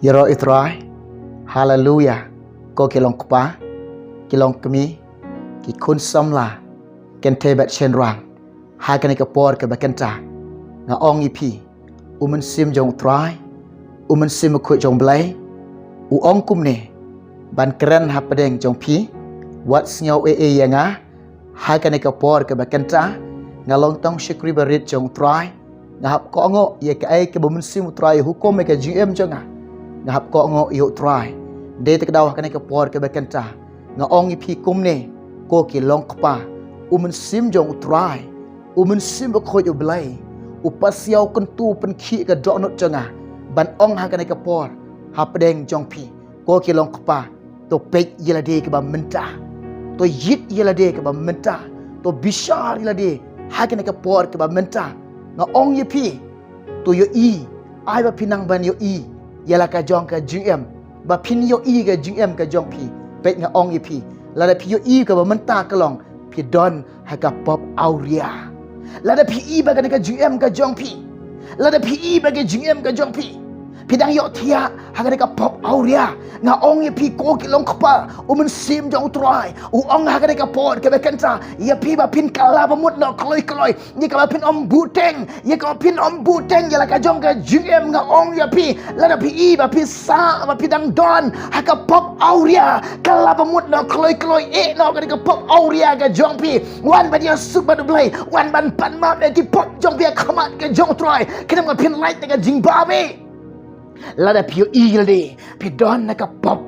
Yero itrai, hallelujah, ko kilong kpa, kilong kami, ki kun samla, ken tebet chen rang, hakan ke por ke bakenta, nga ong ipi, umen sim jong trai, umen sim ku jong blai, u ong kum ne, ban keren hapadeng jong pi, wat snyau yanga, hakan ke por ke bakenta, nga long tong syukri berit jong trai, nga hap ko ngo ye ke ai ke bumen sim trai hukum ke GM jonga. Ngahap ko ngo iyo try de te kedawah kane ke por ke bekenta nga ong ipi kum ne ko ki long kpa umen sim jong try umen sim ko yo blai upasiau kentu pen ki ke dok not jonga ban ong ha kane ke por ha pedeng jong pi ko ki long kpa to pek yela de ke ba menta to yit yela de ke ba menta to bishar yela de ha kane ke por ke ba menta nga ong ipi to yo I ai ba pinang ban yo I ialah ka jong ka GM ba pin yo I ka GM ka jong pi pet nga ong pi la da pi yo I ka ba menta ka long pi don ha ka pop auria la da pi I ba ka GM ka jong pi la da pi I ba ka GM ka jong pi pidang yo tia ha ka pop auria nga ong pi ko ki long kpa umen sim jong try u ong ha ka pot ka bekenta ya pi ba pin kala ba mut no kloi ni ka ba pin om buteng ya ka pin om buteng ya la ka jong ka GM nga ong ya pi la da pi I ba pi sa ba pidang don ha ka pop auria kala ba mut no kloi no ka pop auria ka jong pi wan ba dia super blai wan ban pan ma ki pop jong pi khamat ka jong try kena ka pin light ka jing ba be lada pio il de pidon na ka pop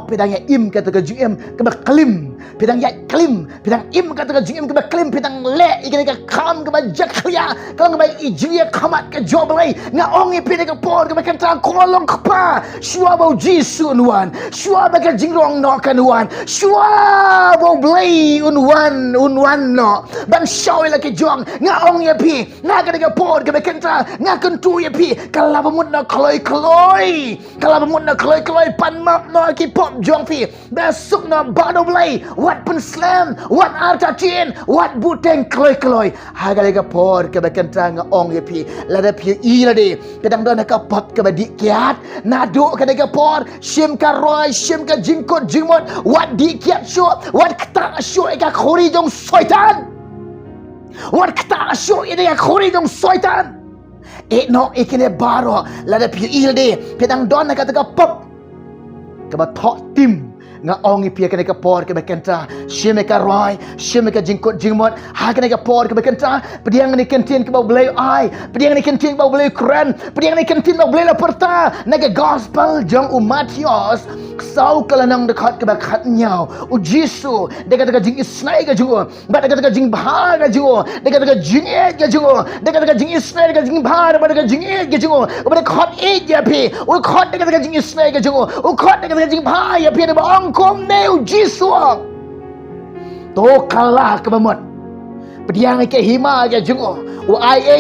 pidang ya im kata ka GM ka ba klim pidang ya klim pidang im kata ka GM ka ba klim pidang le ikene ka kam ka ba jaklia ka ba ijia khamat ka joblai nga ong ipi ka por ka ba kanta kolong kpa shua bo jisu unwan shua ba ka jingrong no kan wan shua bo blai unwan no ban shaw la ka jong nga ong ipi nga ka por ka ba kanta nga kentu ipi kala ba mun na kloi kala ba mun na kloi pan map no ki pop jong pi besok na bado blai wat pen slam wat arta chin wat buteng kloi haga lega por ke bekenta nga ong ye pi la da pi I la de kedang don ka pop ke di kiat na do ke lega por shim ka roi shim ka jingkot jingmot wat di kiat sho wat kta sho ka khori jong soitan wat kta sho ide ka khori jong soitan no ikine baro la da pi I la de kedang don ka pop kaba thok tim nga ong ipia kene ka por ke bekenta shime ka roi shime ka jingkot jingmot ha kene ka por ke bekenta pediang ni kentin ke bau blai ai pediang ni kentin bau blai keren pediang ni kentin bau blai la perta naga gospel jong umatios sau kalanang dekat ke bakat nyau u jisu dekat jing isnai ka jungo ba dekat jing bha ka jungo dekat jing e ka jungo dekat jing isnai ka jing bha ba dekat jing e ka jungo ba khot e ya phi u khot dekat jing isnai ka jungo u khot dekat jing bha ya phi ba ong kom neu jisu to kalah ke bamot pediang ke hima ka jungo u ai e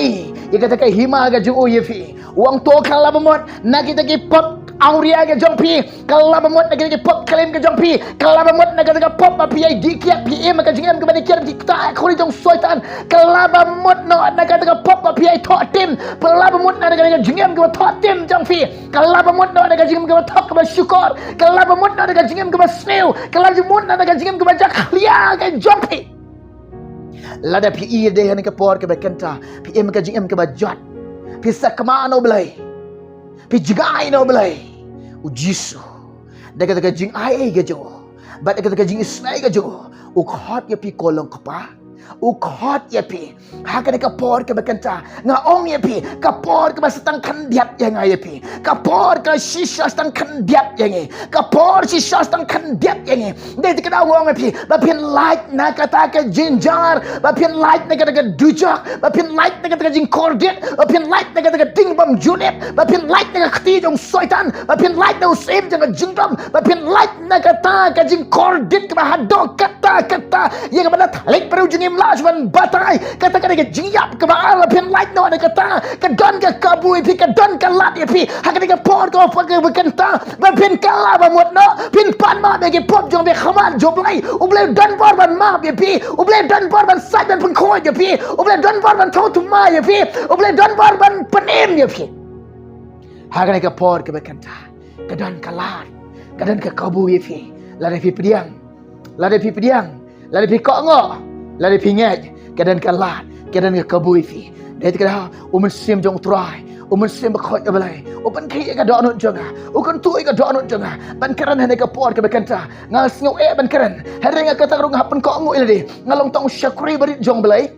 ya kata ke hima ka jungo ya phi uang to kalah bamot na kita ke pop auria ke jong pi kala bamot na ke pop klaim ke jong pi kala bamot na ke pop api ai dikiat PM ke jingam ke bani kiat kita khori jong soitan kala bamot no na ke pop api ai thot tim kala bamot na ke jingam ke thot tim jong pi kala bamot no na ke jingam ke thot ke syukur kala bamot no na ke jingam ke sneu kala bamot na ke jingam ke jaklia ke jong pi lada pi I de han ke por ke bekenta PM ke jingam ke jot pi sakma no blai pi jigai no blai u jisu daga jing ai ga jo ba daga jing isnai ga jo u khot ya pi kolong kpa u khot ya pi ha ka por ke bekenta nga ong ya pi ka por ke setang kan diat yang ai pi ka por ke shisha setang kan diat yang ai ka por shisha setang kan diat yang ai de te ka wong pi ba pin light na kata ke jinjar ba pin light na kata ke dujak ba pin light na kata jing kordet ba pin light na kata ding bam junep ba pin light na khti jong soitan ba pin light na usim jang jingdam ba pin light na kata ke jing kordet ka hado kata yang mana thalik peru jingim lajwan batai kata ke jingyap ke ba pin light no na kata ke don ke kabui pi ke don ke lat pi ha ke por ko ke bekenta ba pin kala ba mot no pin pan ma be ke pop jong be khaman joblai u ble don bor ban ma be pi u ble don bor ban sai ban pun khoi je pi u ble don bor ban thot ma ye pi u ble don bor ban panem ye pi Hagan ke por ke bekanta. Kedan kalar. Kedan ke kabu yifi. Lada pi pediang. Lada pi pediang. Lada pi kok ngok. Lada pi ngej. Kedan kalar. Kedan ke kabu yifi. Dia kata umun sim jong try. Umun sim bakot ke balai. Upan kaya ke doa nut jonga. Ukan tu ke doa nut jonga. Ban keran hene ke por ke bekanta. Ngal sngau ban keran. Hari nga kata rung hapen kok ngok ilade. Ngalong tong syakuri berit jong balai.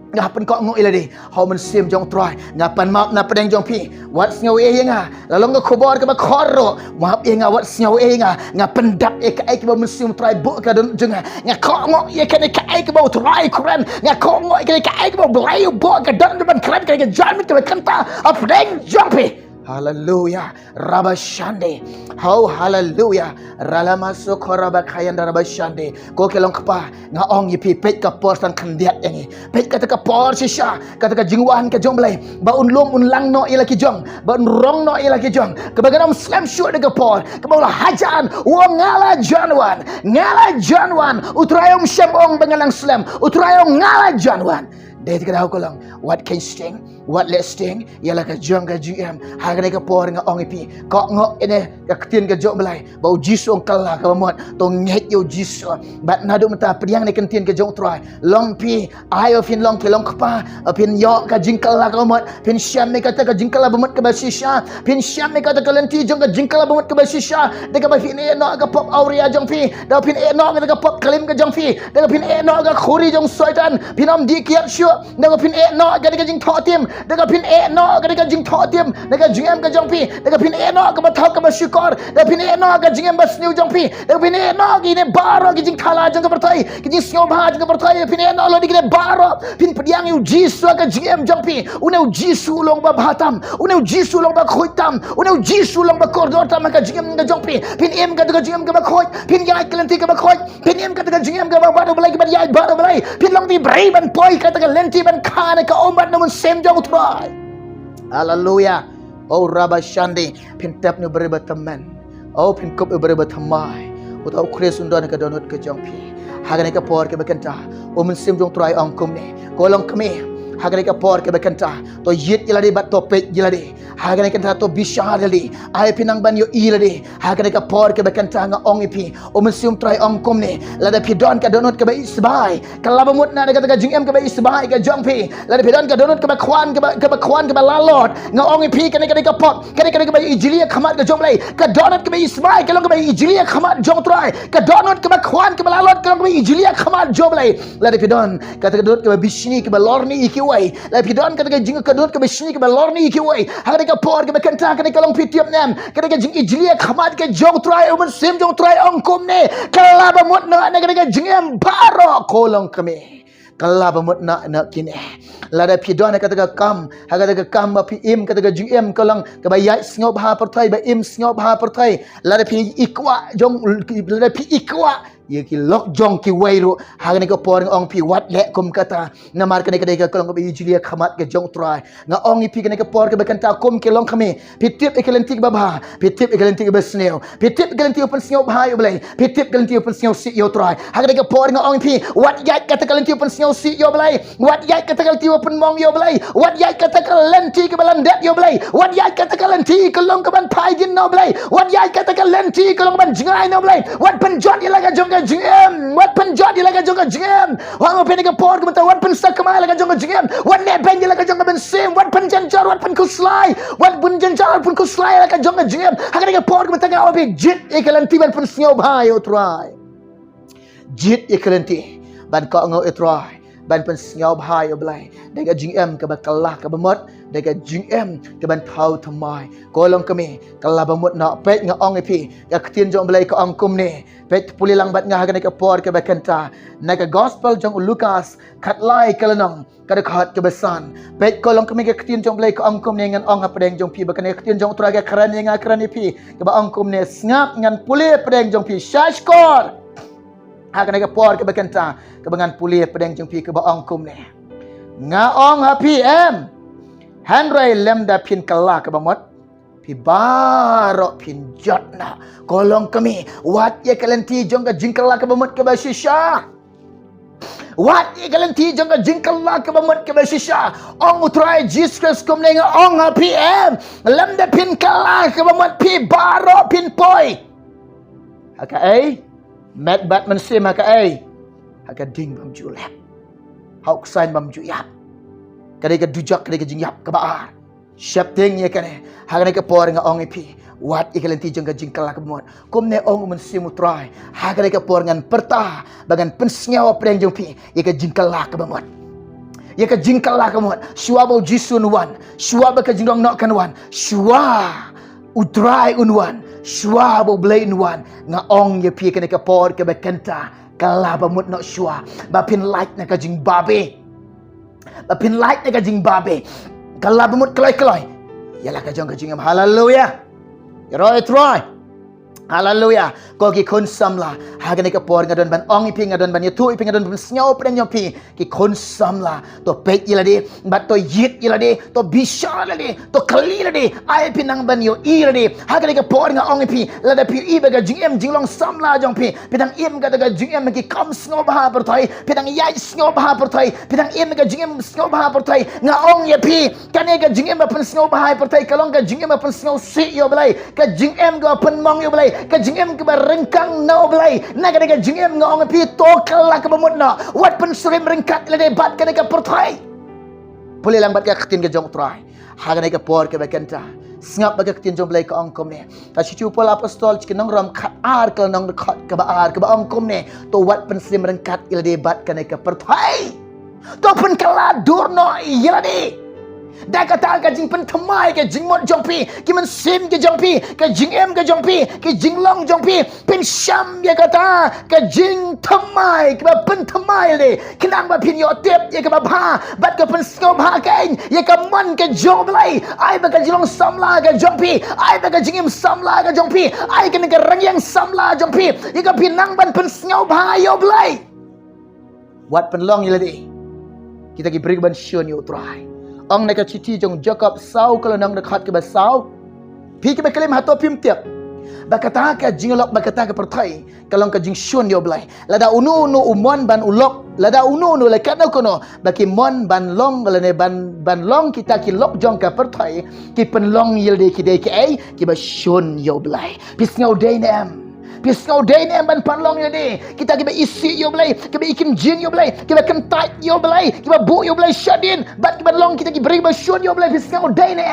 Ngapan kok ngok ilade how men sim jong try ngapan map na pedeng jong pi wat sngaw nga lalong nga khobor ke ba khoro map nga wat sngaw nga pendap ke ai ke ba men sim try bo ka don jenga nga kok ngok ke ai ke ba try kuran nga kok ngok ke ai ke ba blai bo ka don ban kran ke jan mit ke kanta a pedeng jong pi. Hallelujah. Rabashande. How hallelujah. Ralama sokora bakayanda rabashande. Ko kelong kapa nga ong yipi pet ka por sang kandiat yangi. Pet kata ka por sisha kata ka jingwan ka jong blai. Ba unlom unlang no ila ki jong. Ba unrong no ila ki jong. Kebaganam slam shoot de ka por. Kebaula hajan wo ngala janwan. Ngala janwan. Utrayong syamong bengalang slam. Utrayong ngala janwan. Dia kata aku lang, what can sting, what let sting, ialah ke jong ke GM, harga ke por nga ong ipi, kok ngok ini ke ketin ke jok belai, bau jisu ong kalah ke bamot, tong nget yo jisu, bat nadu mata pediang ni kentin ke jong try, long pi, ayo fin long kepa, pin yok ke jingkal lah ke bamot, pin syam ni kata ke jingkal lah bamot ke basisha, pin syam ni kata ke lenti jong ke jingkal lah bamot ke basisha, deka ba fin enok ke pop auria jong pi, dah pin enok ke pop kalim ke jong pi, deka pin enok ke khuri jong soitan, pinom di kiat syuk. Daga pin no ga daga jing thotim daga pin no ga daga jing thotim daga jingam ga jongpi daga pin no ga bathau ga basyukor daga pin no ga jingam basniu jongpi daga pin no gi ne baro gi jing khala jang ga bertai gi jing snyo bha jang ga bertai pin no lo di ne baro pin pediang yu jisu ga jingam jongpi uneu jisu long ba bhatam uneu jisu long ba khoitam uneu jisu long ba kordotam ga jingam ga jongpi pin ga daga jingam ga ba khoit pin ya klenti ga ba khoit pin ga daga jingam ga ba baro balai ga ba ya baro balai pin long di brei ban poi ka daga lenti ban khane ka omat namun sem jong try. Hallelujah. Oh rabashande pin tap ni beri teman. Oh pin kop beri tamai. Utau kres undan ka donut ke jong pi. Hagane ka por ke bekanta. O mun sem jong try angkum ni. Kolong kami. Hagane ka por ke bekanta. To yit ilade bat topet ilade. Hagane ka to bishar ilade. Ai pinang ban yo ilade. Hagane ka por ke bekanta nga ong ipi. O mun sem try angkum ni. Lada pi don ka donut ke ba isbai. Kalaba mut na ka jing em ke ba isbai ka jong pi. Lada pi don ka donut ke ba khwan ke ba lalot. Nga ong ipi ka pop. Ka ba ijilia khamat ka jong lai. Ka donut ke ba isbai ka long ke ba ijilia khamat jong try. Ka donut ke ba khwan ke ba lalot ka long ke ba ijilia khamat jong lai. Lada pi don ka donut ke ba bishni ke ba lorni iki wai. Lada pi don ka jing ka donut ke ba bishni ke ba lorni iki wai. Hagane ka por ke ba kanta ka long pi tiap nam. Ka jing ijilia khamat ke jong try umun sim jong try ongkum ne. Kalaba mut na ka jing em baro kolong kami. Kalaba mut na kini. Lada pi don kata kam, kata kam ba pi im kata jing em kolang ka ba yai sngob ha pertai ba im sngob ha pertai. Lada pi ikwa jong lada pi ikwa ye ki lok jong ki wairu hagane ko por ong pi wat le kum kata namar kane ka kolong ba ijilia khamat ke jong try nga ong ipi kane ka por ke bekanta kum ke long kami pitip ekelentik ba ba pitip ekelentik ba sneo pitip ekelentik open sneo ba yo blai pitip ekelentik open sneo si yo try hagane ka por nga ong pi wat yai kata ekelentik open sneo si yo blai wat yai kata ekelentik open mong yo blai wat yai kata ekelentik ke balandet yo blai wat yai kata ekelentik ke long ke ban pai din no blai wat yai kata ekelentik ke long ban jingai no blai wat penjot ilaga jong GM, what penjot ilaga jong GM, wang open ke por ke wat pen sakama ilaga jong GM, what ne pen ilaga jong ben sim, what pen janjar, what pen kuslai, what bun janjar pun kuslai ilaga jong GM, hagane ke por ke ga obi jit ikelanti ban pen snyo bhai o try, jit ikelanti ban ko ngo try, ban pen snyo bhai o blai, daga GM ke ba kalah ke bamot, daga GM ke ban thau thamai, kolong kami kalah bamot na pet nga ong ipi, ka ketin jong blai ka angkum ni. Pet pulilang bat nga hagane ka por ke bekanta naga gospel jong Lukas katlai kalanong kadakhat ke besan pet kolong kami ke ketin jong blai ka angkum ne ngan ong apdeng jong pi bakane ketin jong traga kran nga kran ni pi ke ba angkum ne ngap ngan puli pedeng jong pi shashkor hagane ka por ke bekanta ke bangan puli pedeng jong pi ke ba angkum ne nga ong happy em handrai lemda pin kala ke bamot pi baro pin jotna kolong kami wat ye kalenti jong ka jingkala ka bamut ka basisha Wat ikalanti jong ka jingkala ka bamot ka basisya. Ong utray Jesus Christ kum ne nga ong ha PM. Lam da pin kala ka bamot pi baro pin poi. Haka ay mat bat man sim haka ay. Haka ding bam julap. Hauk sign bam juyap. Kadai ka dujak kadai ka jingyap ka baar. Syap ting ye kane. Haka ne ka por nga ong ipi. Wat ikalanti jong ka jingkala ka bamot. Kum ne ong man sim utray. Haka ne ka por ngan perta bagan pensnyaw preng jong pi. Ye ka jingkala ka bamot. Ye ka jingkala ka bamot. Shua bau jisun wan. Shua ba ka jingrong nok kan wan. Shua utray unwan. Shua bo blain wan nga ong ye pi kene ka por ke bekenta kala ba mut no shua ba pin like na ka jing babe ba pin like na ka jing babe kala ba mut klai yala ka jong ka jing hallelujah yaro try hallelujah ko ki kun samla hagane ka por ngadon ban ong ipi ngadon ban yetu ipi ngadon ban snyaw preng nyopi ki kun samla to pek ilade bat to yit ilade to bisha ilade to kali ilade ai pinang ban yo ilade hagane ka por nga ong ipi lada pi i baga jingem jinglong samla jong pi pinang im ga daga jingem ki kam sngo baha pertai pinang yai sngo baha pertai pinang im ga jingem sngo baha pertai nga ong ye pi kane ga jingem ban sngo baha pertai kalong ga jingem ban sngo si yo belai ka jingem ga pen mong yo belai ka jingem ka rengkang na oblay na ka jingem nga ong pi to kala ka bamut na wat pen surim rengkat lade bat ka pertai puli lang bat ka katin ka jong try hagane ka por ka bekenta ngap baga katin jong blay ka ong kom ne ta sichu pol apostol chikinong ram khat ar ka nong khat ka ba ong kom ne to wat pen surim rengkat lade bat ka pertai to pen kala durno yelade dah kata ka jing pen thamai ka jing mot jong pi ki man sim ke jong pi ka jing em ka jong pi ki jing long jong pi pen syam ya kata ka jing thamai ka pen thamai le kinang ba pin yo tep ya ka ba bha bat ka pen sko bha kain ya ka man ka jong blai ai ba ka jing long samla ka jong pi ai ba ka jing em samla ka jong pi ai ka ka rangyang samla jong pi ya ka pinang ban pen sngo bha yo blai wat pen long ya le kita ki beri ban shon yo try ong nak citi jong Jacob sau kalau nang dekat ke basau pi ke bekelim hato pim tiap bakata ka jinglok bakata ka pertai kalau ka jing shun yo blai lada unu umon ban ulok lada unu lekat no kono baki mon ban long lane ban long kita ki lok jong ka pertai ki penlong yilde ki de ki ai ki ba shun yo blai pisngau de nem pisngau day ni ban panlong yo de kita kiba isi yo blai kiba ikim jin yo blai kiba kentai yo blai kiba bu yo blai shadin bat kiba long kita ki bring ba shun yo blai pisngau day ni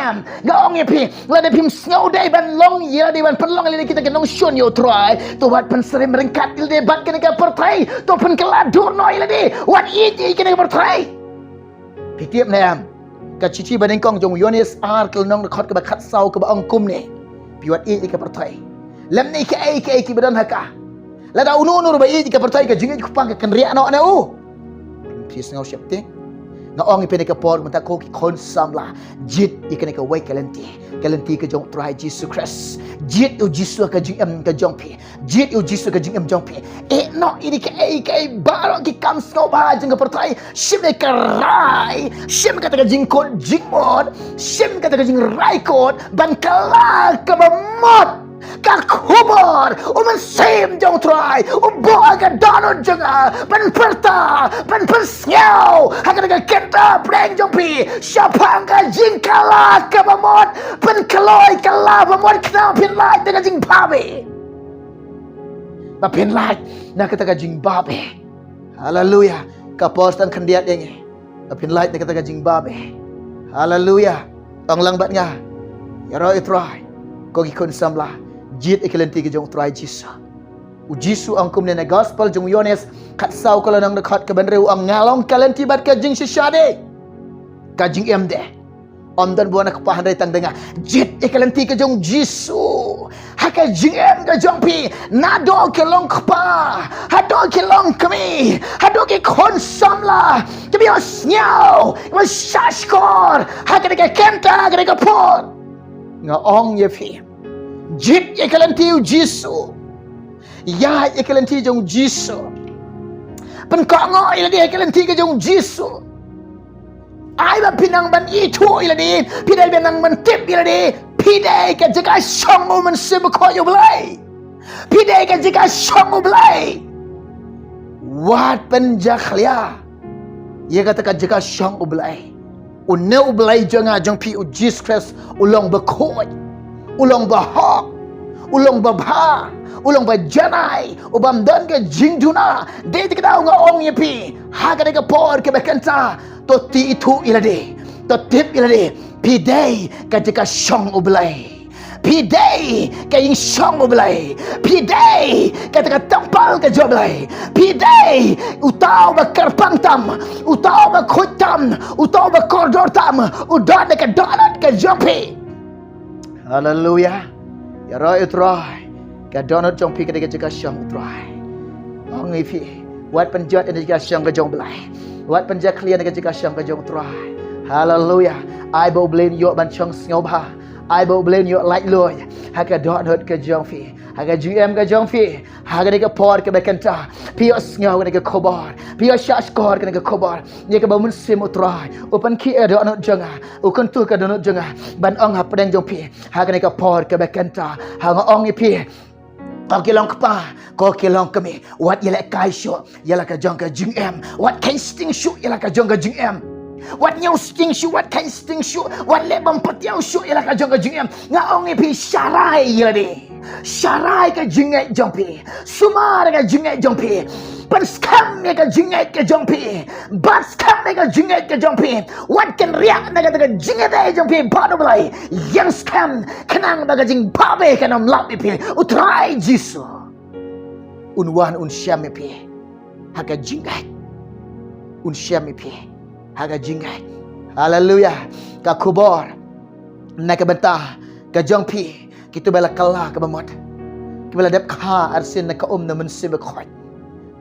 ga ong ye pi la de pim snau day ban long ye de ban panlong le kita kenong shun yo try to wat pen sere merengkat il de bat kene ka pertai to pen keladur no ile de wat iti kene ka pertai pitiap nam ka cici baning kong jong Yohanes ar kelnong khot ka ba khat sau ka ba ong kum ne pi wat iti ka pertai lam ni ka ai ki badan haka la da unu ba i ka pertai ka jingi ku pang ka riak no na u tis ngau syapte nga ong ipene ka por mata ko ki kon samla jit ikene ka wai kalenti ka jong try Jesus Christ jit u Jesus ka jing em ka jong pi jit u Jesus ka jing em jong pi no ini ka ai baro ki kam sko ba jing ka pertai shim ka rai shim ka ta jing kon jing mod shim ka ta jing rai kot ban kala ka ba mod ka kubur uman sim jong try ubo aga dono jonga ban perta ban persnyaw haga ga kenta preng jong pi siapa ka jing kala ka bamot ban kaloi kala bamot kna pin lai daga jing babe ba pin lai na kata ka jing babe haleluya ka postan khandiat denge ba pin lai na kata ka jing babe haleluya ang lang bat nga yaro itry ko ki kon samla jit ekelenti ke jong try Jesus u Jesus ang kum ne gospel jong Yohanes khat sau kalau nang dekat ke bandreu ang ngalong kalenti bat ka jing sishade ka jing emde om dan buana ke pahandai tang denga jit ekelenti ke jong Jesus haka jing em ka jong pi nado ke long kpa hado ke long kami hado ke kon samla ke bios nyao ma shashkor haka ke kenta ke ke por nga ong ye pi jit ekalanti Jesus ya ekalanti jong Jesus pen kongo ila dia ekalanti ke jong Jesus ai ba pinang ban itu ila di pidai benang ban tip ila di pidai ka jaga songo man sebe ko yo blai pidai ka jaga songo blai wat penjaklia ia katakan jika syang ublai une ublai jangan jang pi Jesus Christ ulang berkoi ulang bahak ulang babha ulang bajanai ubam dan ke jingduna de kita ngong yepi ha ka de por ke bekanta to ti itu ilade to tip ilade pi dei ka jika syang ublai pi dei ka ing syang ublai pi dei ka tampal ka joblai pi dei utau ba karpangtam utau ba khotam utau ba kordortam udan ka donat ka jompi haleluya ya roi utroy ka donat jompi ka de jika syang utroy ong ipi wat penjat de jika syang ka jomblai wat penjat clear de jika syang ka jom utroy haleluya ai bo blin yo ban chong sngoba ai bo blin yo like loy haka dot hot ke jong fi haka gm ke jong fi haka de ke por ke bekanta pio sngaw ke kobar pio shas kor ke kobar ye ke bamun sim utrai open ki dot not jonga ukun tu ke dot jonga ban ong ha pedang jong fi haka de ke por ke bekanta hanga ong pi kau kilong kepa, kau kilong kami. Wat ialah kai syuk, ialah ke jong ke jing em. Wat kai sting syuk, ialah ke jong ke jing em. Wat nyau sting syuk, wat kai sting syuk. Wat lebam petiau syuk, ialah ke jong ke jing em. Nga ong pi syarai ialah di. Syarai ke jing em jong pi. Sumar ke jing em jong pi. Penskam ke jing em ke jong pi. Baskam ke jing em ke jong pi. Wat kan riak na ke jing em jong pi. Padu belai. Yang skam kenang baga jing pabe kanam lap pi. Utrai jisu. Unwan un syam pi. Haka jing em. Un syam pi. Haka jing em. Haleluya. Ka kubor. Na ke bentah. Ka jong pi. Kita bela kalah ke bamot. Kita bela dep kha arsin na ka na mensim khoi.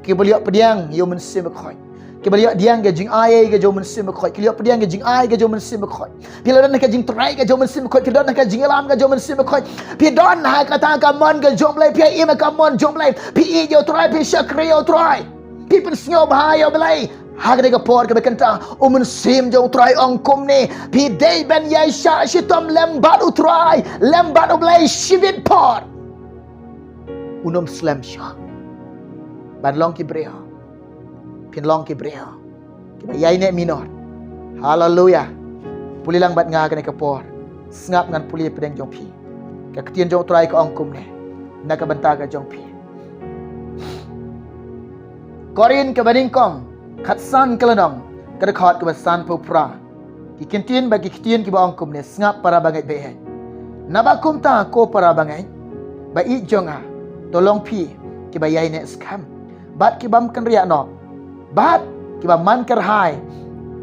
Kita beliak pediang yo mensim khoi. Kita beliak diang ke jing ai ke jo mensim khoi. Kita beliak pediang ke jing ai ke jo mensim khoi. Bila dan ke jing trai ke jo mensim khoi. Bila dan ke jing alam ke jo mensim khoi. Pi don ha kata ka mon ke jom lai pi im ka mon jom lai. Pi i jo trai pi syakri yo trai. Pi pen snyo bahaya belai. Hak de por ke bekanta umun sim jo trai ongkum ni pi dei ben yai sha shitom lembat utrai lembat oblai shivit por unom slam sha ban long ki breo pin long ki breo ki yai ne minor haleluya puli lang bat nga ke por ngap ngan puli pedeng jong pi ka ketien jo trai ke ongkum ni na ka benta ka jong pi korin ke badingkom khatsan kelenong kedekat ke basan popra ki kentin bagi ketien ki baong kum ne ngap para bangai be nabakum ta ko para bangai ba i jonga tolong pi ki bayai ne skam bat ki bam kan ria no bat ki bam man ker hai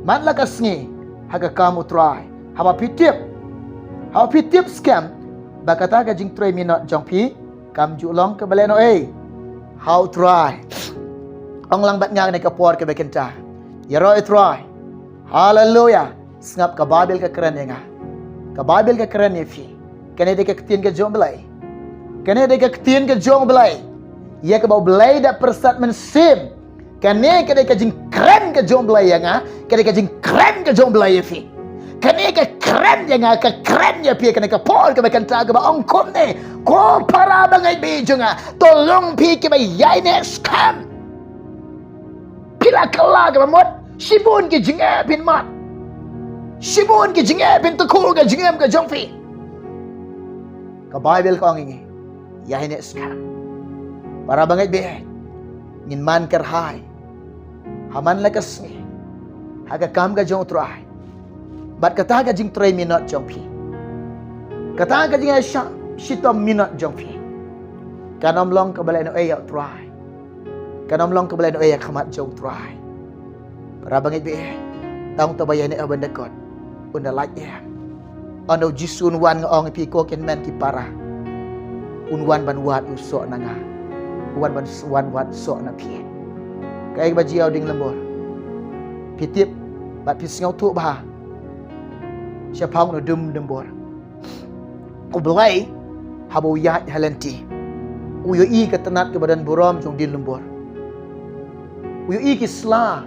man la kasngi haga kamu try haba pitip skam ba kata ga jing try minot jong pi kam ju long ke baleno how try Ong lang bat nga ka por ke bekenta. Yaro itry. Hallelujah. Ngap ka Bible ka keren nga. Ka Bible ka keren ye fi. Kene de ka ketien ka jong belai. Kene de ka ketien ka jong belai. Ye ka bau belai da persat men sim. Kene ka de ka jing keren ka jong belai nga. Kene ka jing keren ka jong belai ye fi. Kene ka keren nga ka keren ye fi kene ka por ke bekenta ka ba ong kom ne. Ko para bangai bi jonga. Tolong pi ke ba yai ne scam. Pila kala ke mamot Shibun ke jingay pin mat Shibun ke jingay pin tukul ke jingay ke jongfi Ka Bible ko ang ingi Yahin es ka Para bangay bihay Ngin man kerhay Haman lakas ni Haga kam ka jong try Bat kata ka jing try minot jongfi Kata ka jingay shitom minot jongfi Kanom long ka balay no ayaw try Kanom long kebalai no ayak khamat jong try. Para bangit bi tang to bayan e benda kot. Unda like ya. Ono jisun wan ngong pi ko ken men ki para. Unwan ban wat usok nanga. Wan ban wan wat sok na pi. Kai ba jiau ding lembor. Pitip bat pi sngau tu ba. Siapang no dum dembor. Ko belai habo yat halenti. Uyo i ketenat ke badan buram jong din lembor. Uyo i kisla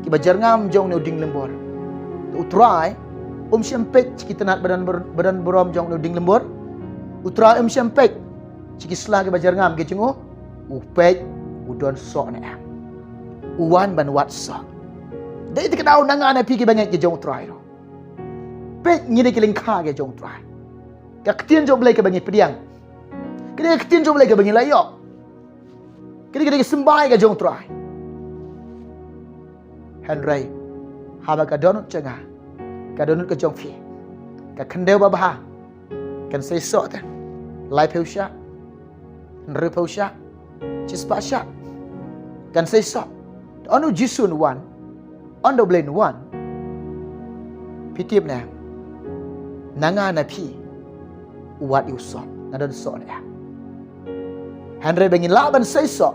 ki bajar ngam jong no ding lembor. Utrai syempek kita nak badan buram jong no ding lembor. Utrai syempek ki kisla ki bajar ngam ki cungu upek udon sok na. uwan ban wat so dei ti kadau nanga na pi ki bangai ki jong trai ro pe ngi de ki ling kha ke jong trai ka ktien jong blai ke bangai pediang ke ktien jong blai ke bangai layok ke sembai ke jong trai Henry haba ka donut chenga ka donut ke jong fi ka khendeu ba ba kan sei so ta lai peu sha nre peu sha chispa sha kan sei so onu jisun wan ondo blain wan pitip na nanga na pi wat yu so na don so na Henry bengin la ban sei so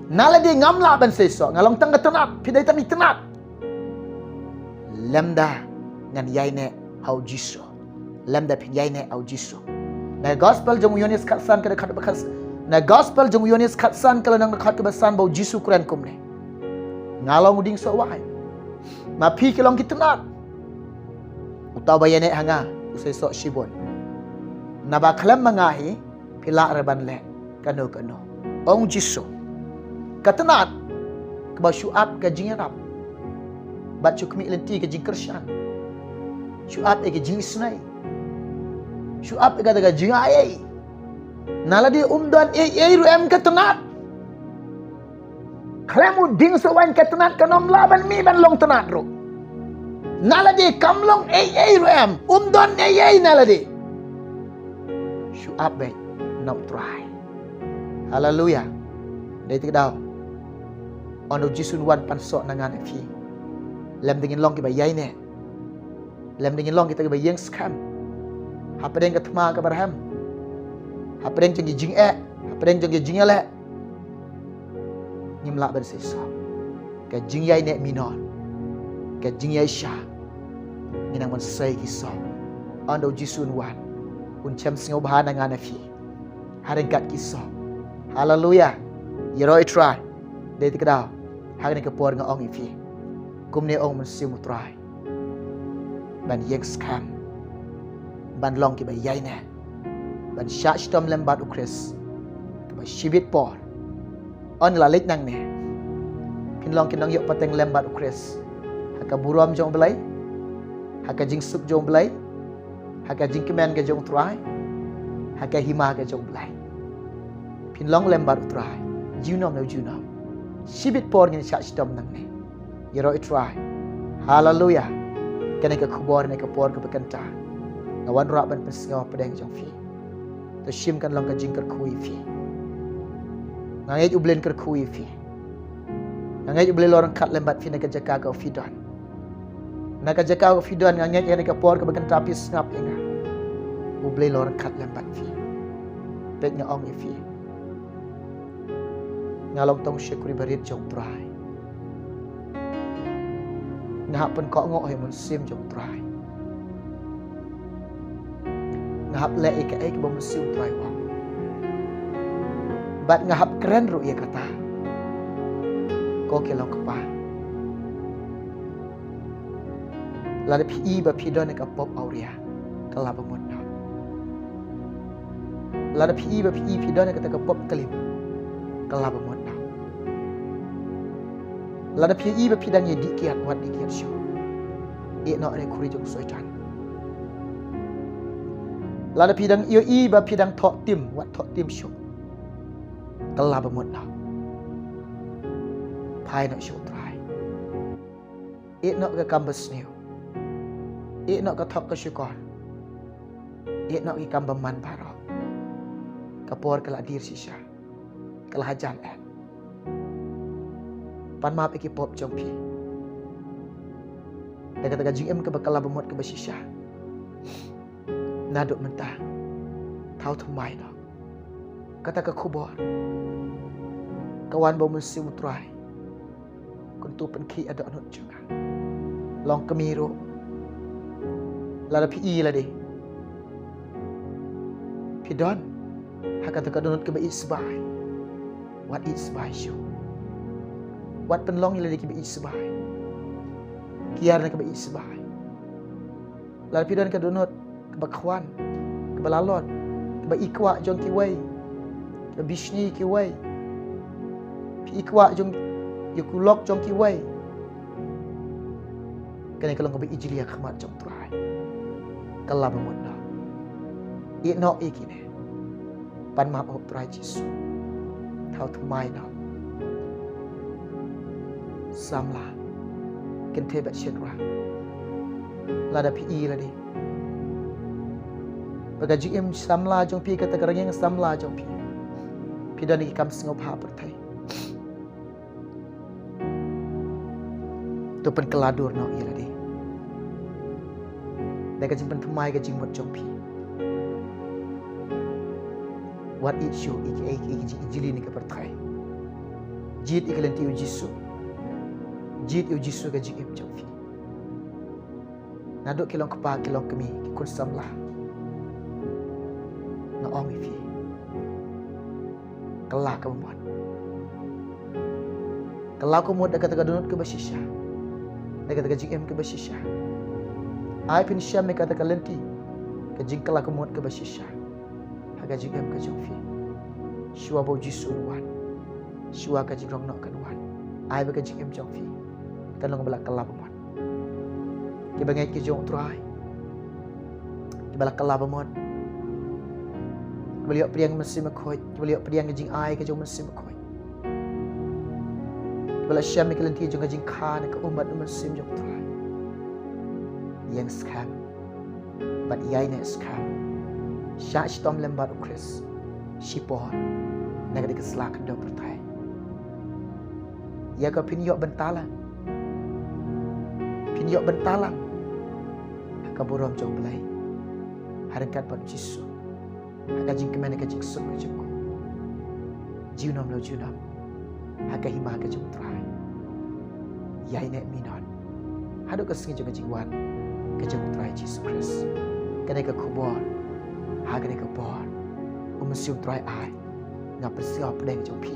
nala di ngam la ban sei so ngalong tang tenat pidai tan tenat lemda ngan yai ne hau jiso lemda pin yai ne au jiso na gospel jong yonis khatsan ka khat bakas na gospel jong yonis khatsan kala nang khat ka basan bau jisu kuran kumne ngalong uding so wai ma pi kilong kitenat utaw bayane hanga usai so shibon na ba khalam mangahi pila reban le kano ong jisu katenat ke ba syuab ke jingarap bat cukmi lenti ke jingkershan syuab ke jing snai syuab ke daga jing ai naladi umdan ru em katenat Klamu ding sawan katenat kanom laban mi ban long tenat ro naladi kamlong ru em umdan naladi syuab be not try haleluya dei ti daw ono jisun wan pan so nangan fi lem dingin long ki ba yai ne lem dingin long kita ki ba yeng skam hapedeng ka thma ka barham hapedeng jeng jing hapedeng jeng jing ele nimla ban se so ka jing yai ne minon ka jing yai sha nginang man sai ki so ono jisun wan un chem singo ba nangan fi hareng kat ki so haleluya yeroi try dei ti daw hagni ka por nga ong ifi kumne ong man simu try ban yeng skam ban long ki ba yai ne ban sha stom lembat ukris ka ba shibit por on la lek nang ne pin long kin long yok pateng lembat ukris haka buram jong belai haka jing sup jong belai haka jing kemen ke jong try haka hima ke jong belai pin long lembat utrai junom no junom shibit por ngin sha stom nang ne yero itrai haleluya kene ka khubor ne ka por ka bekanta ngawan ra ban pesngo pedeng jong fi to shim kan long ka jing kar khui fi ngai ublen kar khui fi ngai ublen lorang khat lembat fi ne ka jaka ka fi don na ka jaka ka fi don ngai kene ka por ka bekanta pis ngap inga ublen lorang khat lembat fi pek nga ong fi ngalong tong syukuri barit jong trai ngahap pen kok ngok he mun sim jong trai ngahap le ek bom sim trai wa bat ngahap keren ru ye kata ko kelong kapa la de pi ba pi don ka pop auria kala ba mon na la de pi ba pi don ka pop kalim kala ba mon lada pi i ba pidang ye dikiat wat dikiat syo e no re kuri jong soitan lada pidang iyo i ba pidang thok tim wat thok tim syo kala ba mon na phai no syo trai e no ka kambas new e no ka thok ka syukon e no ki kamba man baro kapor kala dir sisha kala hajan pan maaf iki pop jong pi da kata gajing em ke bakala bemot ke basisha naduk mentah tau thumai no kata ka khubor kawan bau musim utrai kuntu penki ada anut juga long kemiru lada pi la de pi don hakata ka donut ke ba isbai what isbai show wat penlong ila di kibi isbai kiar na kibi isbai la pidan ka donot ka bakwan ka balalon ka ikwa jong kiwai ka bishni kiwai pi ikwa jong ku lok jong ki wei kene kalong ko bi ijili khmat jong trai kala ba mon na i no i kine pan ma op trai jisu thau thmai na samla ken the ba chen ra la da pi i la di baga ji em samla jong pi kata karang yang samla jong pi dan ki kam singop ha per thai tu pen keladur no i la di da ka jing pen thmai ka jing mot jong pi what it show ik jili ni ka per thai jit iklen ti jisu jit u jisu ka jing em jong pi naduk kilong kepa kilong kemi ki kun samla na ong fi kala ka mon kala ko mod daga dunut ke basisha daga jing em ke basisha ai pin sham me kata kalenti ke jing kala ko mod ke basisha haga jing em ke jong fi shua bo jisu wan shua ka jing rong no kan wan ai ba ka jing em jong fi kan long bala kala mon ke bangai ke jong trai ke bala kala mon beliau priang mesin makoi beliau priang jing ai ke jong mesin makoi bala syam ke lenti jong jing khan ke umat mesin jong trai yang scam but yai ne scam sha stom lembar ukris sipor naga de keslak do pertai ya ka pinyo bentalang ka borom jong belai harakat pat jisu haka jing kemana ka jing suk ka jong jiunom lo jiunom haka hima ka jong trai yai ne minon hadu ka singi jong jing wan ka jong trai jisu kris kana ka kubor haka ne ka bor umsium trai ai ngap persiap deng jong pi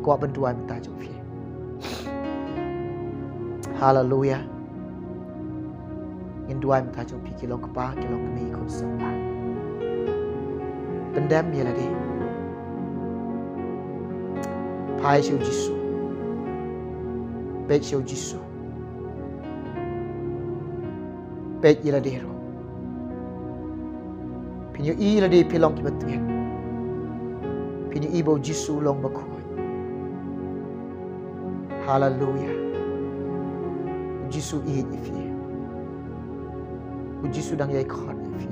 aku bantuan minta jong pi haleluya in dua minta jong pi kilong kepa kilong kemi kun sapa pendam ya lagi pai siu jisu pet siu jisu pet ila dero pinyo i la di pilong ki batuen pinyo i bo jisu long bakoi haleluya jisu i ifi jisu dang yai khot ifi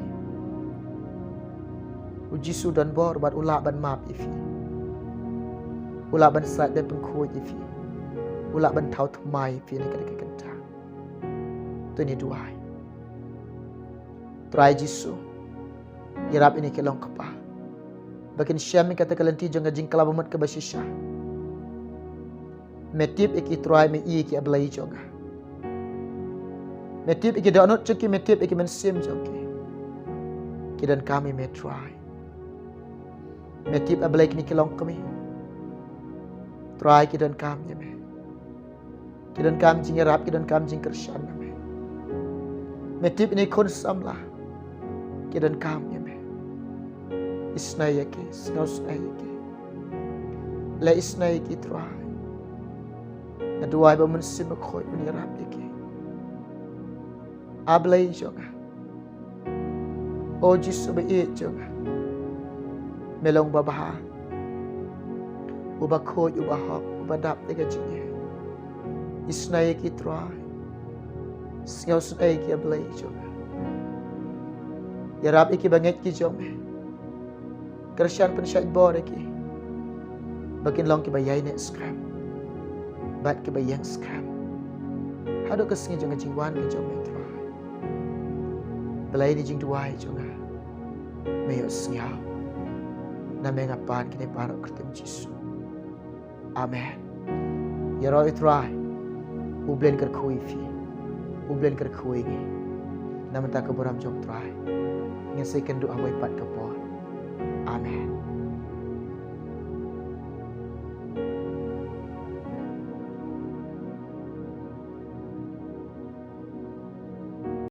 jisu dan bor bat ula ban map ifi ula ban sat ben pengkhoi ifi ula ban thau thmai ifi ni ka kenta tu ni duai try jisu yarap ini kelong kapa bakin syam kata kalenti jong jing kala bamat ke basisha metip iki try me i ki ablai jonga metip iki donot chuki metip iki men sim jongki kidan kami me try metip ablai ni kelong kami try kidan kami me kidan kam jing yarap kidan kam jing kershan me metip ini kun samla kidan kami me isnai yake snos ayake la isnai ki try aduai ba men sim khoi ni yarap yake ablay jonga o jisu be e jonga melong babaha uba khoi uba hok uba dap dega jinge isnai ki try siau sunai ki ablay jonga yarap iki banget ki jonga kershan pensyait bor iki bakin long ki bayai ne scam bat ki bayang scam hado kesingi jonga jingwan ki jonga belai ni jing duai jonga meyo sngau na menga pan kini parok kertem jisu amen yaro itrai ublen ker khoi fi ublen ker khoi ni namenta ke boram jong trai ngesai kendu awai pat ke por amen